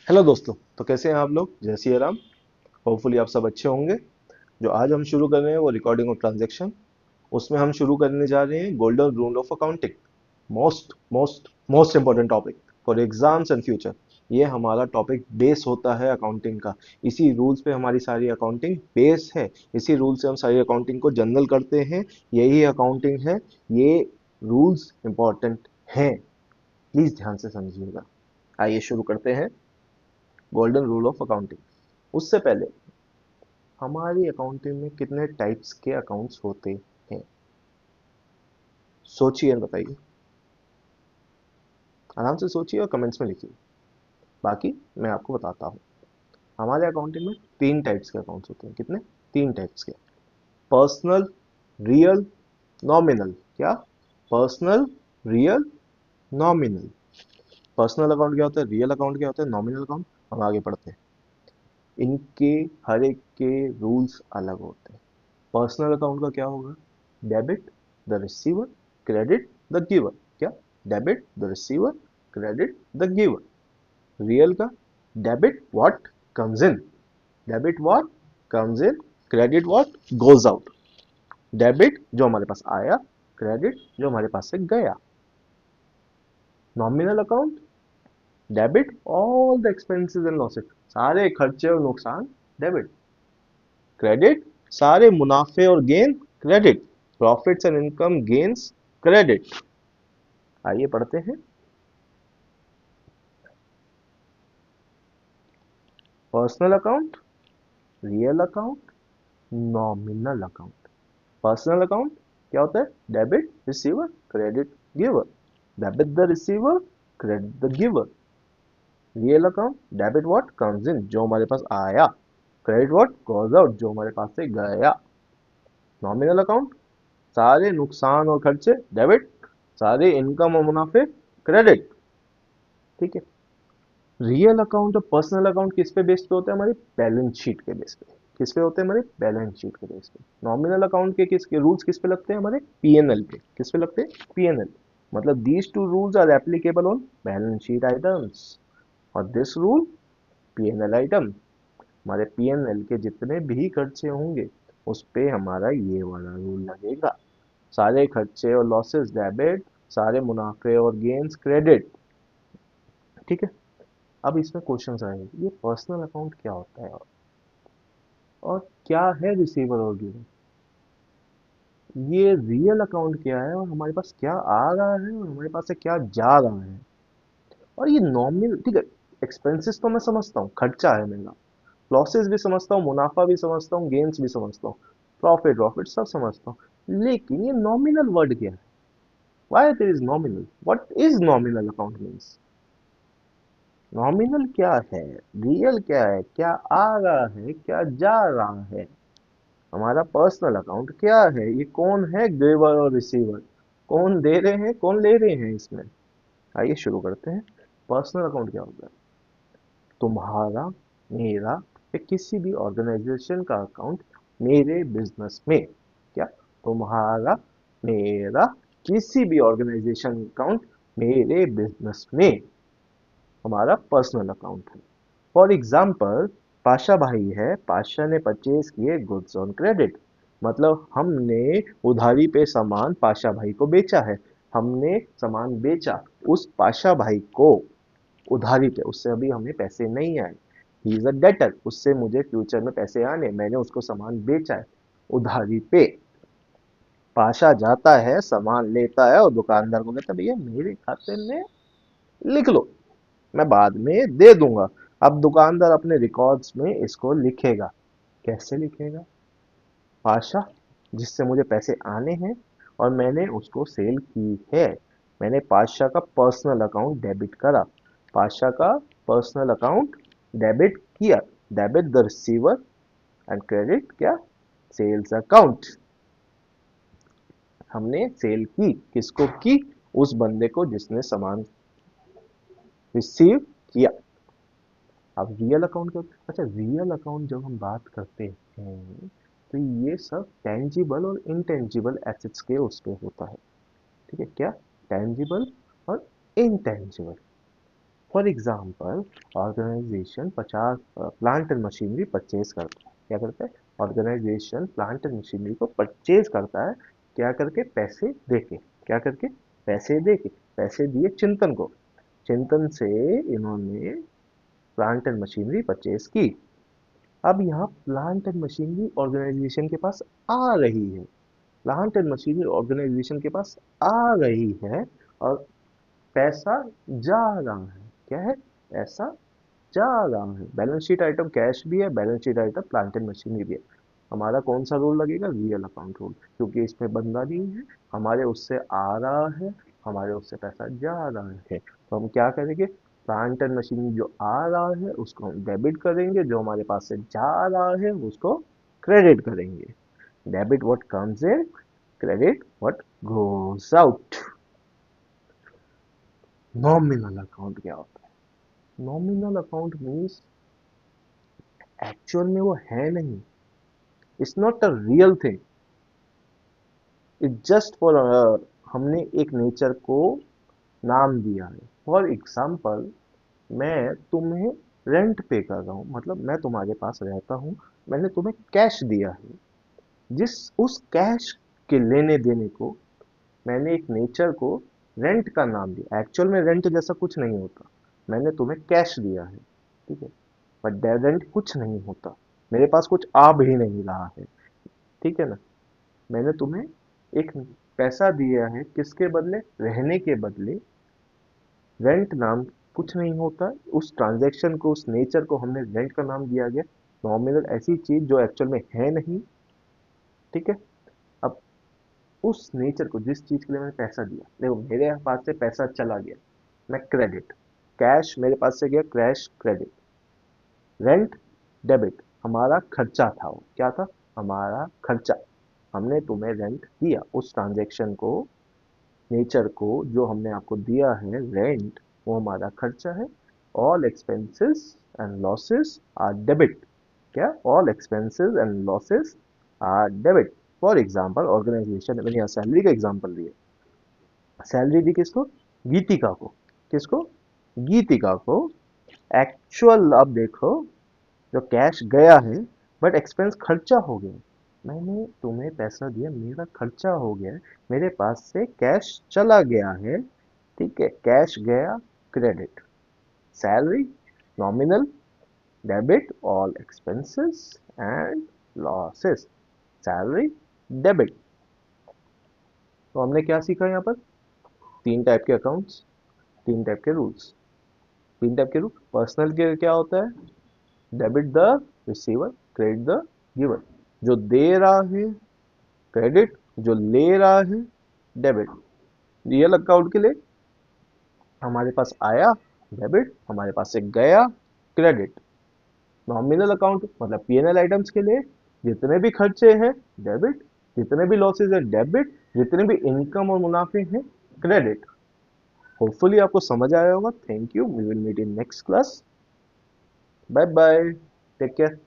Hello दोस्तों। तो कैसे हैं आप लोग? जय सिया राम। होपफुली आप सब अच्छे होंगे। जो आज हम शुरू कर रहे हैं वो रिकॉर्डिंग ऑफ ट्रांजैक्शन। उसमें हम शुरू करने जा रहे हैं golden rule of accounting. Most most most important topic for exams and future. ये हमारा टॉपिक बेस होता है अकाउंटिंग का। इसी रूल्स पे हमारी सारी अकाउंटिंग बेस है। इसी रूल से हम सारी अकाउंटिंग को जनरल करते हैं। यही अकाउंटिंग है। ये रूल्स इंपॉर्टेंट हैं। प्लीज ध्यान से समझिएगा। आइए शुरू करते हैं गोल्डन रूल ऑफ अकाउंटिंग। उससे पहले हमारी अकाउंटिंग में कितने टाइप्स के अकाउंट्स होते हैं? सोचिए और बताइए। आराम से सोचिए और कमेंट्स में लिखिए। बाकी मैं आपको बताता हूँ। हमारे अकाउंटिंग में तीन टाइप्स के अकाउंट्स होते हैं। कितने? तीन टाइप्स के। Personal, real, nominal. क्या? Personal, real, nominal. Personal account क्या होता है, रियल अकाउंट क्या होता है, नॉमिनल अकाउंट। हम आगे पढ़ते हैं। इनके हर एक के रूल्स अलग होते हैं। पर्सनल अकाउंट का क्या होगा? Debit the receiver, credit the giver. क्या? Debit the receiver, credit the giver. Real का debit what comes in, debit what comes in, credit what goes out. Debit जो हमारे पास आया, क्रेडिट जो हमारे पास से गया। Nominal account debit all the expenses and losses, सारे खर्चे और नुकसान, डेबिट। क्रेडिट सारे मुनाफे और gain, credit. Profits and income gains, credit. आइए पढ़ते हैं। Personal account, real account, nominal account. Personal account क्या होता है? Debit receiver, credit giver. Debit the receiver, credit the giver. Real account debit what comes इन, जो हमारे पास आया, क्रेडिट व्हाट गोज आउट, जो हमारे पास से गया। नॉमिनल अकाउंट सारे नुकसान और खर्चे, डेबिट। सारे इनकम और मुनाफे, क्रेडिट। ठीक है। रियल अकाउंट और पर्सनल अकाउंट किस पे बेस्ड पे होते हैं? हमारी बैलेंस शीट के बेस पे। किस पे होते हैं? हमारे बैलेंस शीट के बेस पे। नॉमिनल अकाउंट के किस के रूल्स किस पे लगते हैं? हमारे पीएनएल पे। किस पे लगते हैं? पीएनएल। मतलब these two rules are applicable on balance sheet items और दिस रूल पीएनएल आइटम। हमारे पीएनएल के जितने भी खर्चे होंगे उस पे हमारा ये वाला रूल लगेगा। सारे खर्चे और लॉसेस डेबिट, सारे मुनाफे और गेन्स क्रेडिट। ठीक है। अब इसमें क्वेश्चन आएंगे, ये पर्सनल अकाउंट क्या होता है और क्या है रिसीवर और गिवर। ये रियल अकाउंट क्या है और हमारे पास क्या आ रहा है और हमारे पास से क्या जा रहा है। और ये नॉमिनल, ठीक है। एक्सपेंसेस तो मैं समझता हूँ, खर्चा है मेरा। लॉसेस भी समझता हूँ, मुनाफा भी समझता हूँ, गेन्स भी समझता हूँ, प्रॉफिट प्रॉफिट सब समझता हूँ। लेकिन ये नॉमिनल वर्ड क्या है? Why there is nominal? What is nominal account means? Nominal क्या है, रियल क्या है, क्या आ रहा है, क्या जा रहा है। हमारा पर्सनल अकाउंट क्या है, ये कौन है गिवर और रिसीवर, कौन दे रहे हैं कौन ले रहे हैं इसमें। आइए शुरू करते हैं। पर्सनल अकाउंट क्या होता है? तुम्हारा, मेरा या किसी भी ऑर्गेनाइजेशन का अकाउंट मेरे बिजनेस में। क्या? तुम्हारा, मेरा, किसी भी ऑर्गेनाइजेशन अकाउंट मेरे बिजनेस में हमारा पर्सनल अकाउंट है। फॉर एग्जाम्पल, पाशा भाई है, पाशा ने परचेज किए गुड्स ऑन क्रेडिट। मतलब हमने उधारी पे सामान पाशा भाई को बेचा है। हमने सामान बेचा उस पाशा भाई को उधारी पे, उससे अभी हमें पैसे नहीं आए। ही इज अ डेटर, उससे मुझे फ्यूचर में पैसे आने, मैंने उसको सामान बेचा है उधारी पे। पाशा जाता है, सामान लेता है और दुकानदार को कहता है भैया मेरे खाते में लिख लो, मैं बाद में दे दूंगा। अब दुकानदार अपने रिकॉर्ड्स में इसको लिखेगा। कैसे लिखेगा? पाशा जिससे मुझे पैसे आने हैं और मैंने उसको सेल की है, मैंने पाशा का पर्सनल अकाउंट डेबिट करा, पाशा का पर्सनल अकाउंट डेबिट किया। Debit the receiver and credit क्या? Sales account. हमने सेल की, किसको की? उस बंदे को जिसने सामान रिसीव किया। अब रियल अकाउंट क्या होता है? अच्छा, रियल अकाउंट जब हम बात करते हैं तो ये सब टेंजिबल और इनटेंजिबल एसेट्स के उस पे होता है। ठीक है। क्या? टेंजिबल और intangible. For example organisation 50 plant and machinery purchase करता है। क्या करता है? ऑर्गेनाइजेशन प्लांट एंड मशीनरी को परचेज करता है। क्या करके? पैसे देके। क्या करके? पैसे देके। पैसे दिए चिंतन को। चिंतन से इन्होंने प्लांट एंड मशीनरी परचेज की। अब यहाँ प्लांट एंड मशीनरी ऑर्गेनाइजेशन के पास आ रही है। प्लांट एंड मशीनरी ऑर्गेनाइजेशन के पास आ रही है और पैसा जा रहा है। क्या है? पैसा जा रहा है। बैलेंस शीट आइटम कैश भी है, balance sheet item plant and machinery भी है। हमारा कौन सा रूल लगेगा? रियल अकाउंट रूल, क्योंकि इसमें बंदा नहीं है, हमारे उससे आ रहा है, हमारे उससे पैसा जा रहा है। तो हम क्या करेंगे? प्लांट एंड मशीनरी जो आ रहा है उसको हम डेबिट करेंगे, जो हमारे पास से जा रहा है उसको क्रेडिट करेंगे। Debit what comes in, credit what goes out. Nominal account क्या होता है? नॉमिनल अकाउंट मीन्स एक्चुअल में वो है नहीं। It's not a real thing. It just for हमने एक नेचर को नाम दिया है। फॉर एग्जाम्पल, मैं तुम्हें रेंट पे कर रहा हूँ, मतलब मैं तुम्हारे पास रहता हूँ, मैंने तुम्हें कैश दिया है। जिस उस कैश के लेने देने को मैंने एक नेचर को रेंट का नाम दिया। एक्चुअल में रेंट जैसा कुछ नहीं होता। मैंने तुम्हें कैश दिया है, ठीक है, बट रेंट कुछ नहीं होता। मेरे पास कुछ आ भी नहीं रहा है, ठीक है ना। मैंने तुम्हें एक पैसा दिया है, किसके बदले? रहने के बदले। रेंट नाम कुछ नहीं होता। उस ट्रांजैक्शन को, उस नेचर को हमने रेंट का नाम दिया गया। नॉमिनल ऐसी चीज जो एक्चुअल में है नहीं, ठीक है। अब उस नेचर को, जिस चीज के लिए मैंने पैसा दिया, देखो मेरे पास से पैसा चला गया, मैं क्रेडिट। कैश मेरे पास से गया, क्रैश क्रेडिट। रेंट डेबिट, हमारा खर्चा था वो। क्या था? हमारा खर्चा। हमने तुम्हें रेंट दिया, उस ट्रांजैक्शन को, नेचर को जो हमने आपको दिया है रेंट, वो हमारा खर्चा है। All expenses and losses are debit. क्या? All expenses and losses are debit. For example organisation, मैंने यहाँ सैलरी का एग्जाम्पल दिया। सैलरी दी किसको? गीतिका को। किसको? गीतिका को। एक्चुअल अब देखो, जो कैश गया है, बट एक्सपेंस खर्चा हो गया। मैंने तुम्हें पैसा दिया, मेरा खर्चा हो गया, मेरे पास से कैश चला गया है, ठीक है। कैश गया, credit. Salary nominal, debit all expenses and losses. Salary debit. तो हमने क्या सीखा यहाँ पर? तीन टाइप के अकाउंट्स, तीन टाइप के रूल्स। तीन टाइप के रूल। पर्सनल के क्या होता है? Debit the receiver, credit the giver. जो दे रहा है क्रेडिट, जो ले रहा है डेबिट। रियल अकाउंट के लिए हमारे पास आया डेबिट, हमारे पास से गया क्रेडिट। नॉमिनल अकाउंट मतलब पीएनएल आइटम्स के लिए जितने भी खर्चे हैं डेबिट, जितने भी लॉसेज है डेबिट, जितने भी इनकम और मुनाफे हैं क्रेडिट। होपफुली आपको समझ आया होगा। Thank you, we will meet in next class. Bye bye, take care.